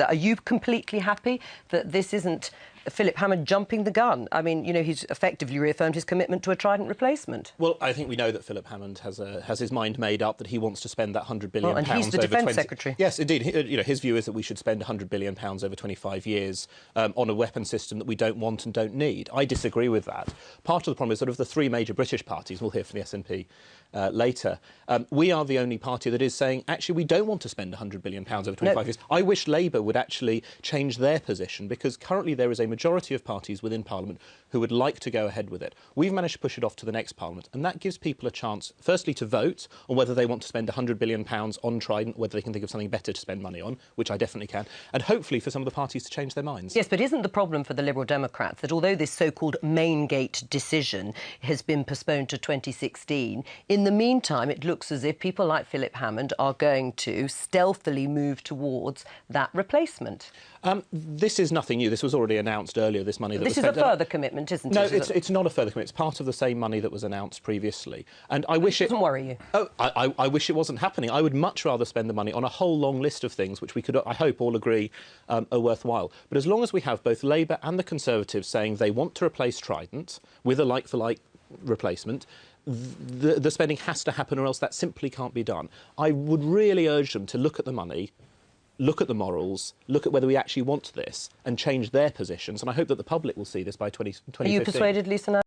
Are you completely happy that this isn't Philip Hammond jumping the gun? I mean, you know, he's effectively reaffirmed his commitment to a Trident replacement. Well, I think we know that Philip Hammond has his mind made up that he wants to spend that £100 billion. And he's the Defence Secretary. Yes, indeed. You know, his view is that we should spend £100 billion over 25 years on a weapons system that we don't want and don't need. I disagree with that. Part of the problem is that of the three major British parties, we'll hear from the SNP later, we are the only party that is saying, actually, we don't want to spend £100 billion over 25 years. I wish Labour would actually change their position, because currently there is a majority of parties within Parliament who would like to go ahead with it. We've managed to push it off to the next Parliament, and that gives people a chance, firstly, to vote on whether they want to spend £100 billion on Trident, whether they can think of something better to spend money on, which I definitely can, and hopefully for some of the parties to change their minds. Yes, but isn't the problem for the Liberal Democrats that although this so-called main gate decision has been postponed to 2016, in the meantime it looks as if people like Philip Hammond are going to stealthily move towards that replacement? This is nothing new. This was already announced earlier, this money that was spent. This is a further commitment, isn't it? No, it's not a further commitment. It's part of the same money that was announced previously. And I wish it... doesn't worry you? Oh, I wish it wasn't happening. I would much rather spend the money on a whole long list of things which we could, I hope, all agree are worthwhile. But as long as we have both Labour and the Conservatives saying they want to replace Trident with a like-for-like replacement, the spending has to happen, or else that simply can't be done. I would really urge them to look at the money, look at the morals, look at whether we actually want this, and change their positions. And I hope that the public will see this by 2015. Are you persuaded, Lisa?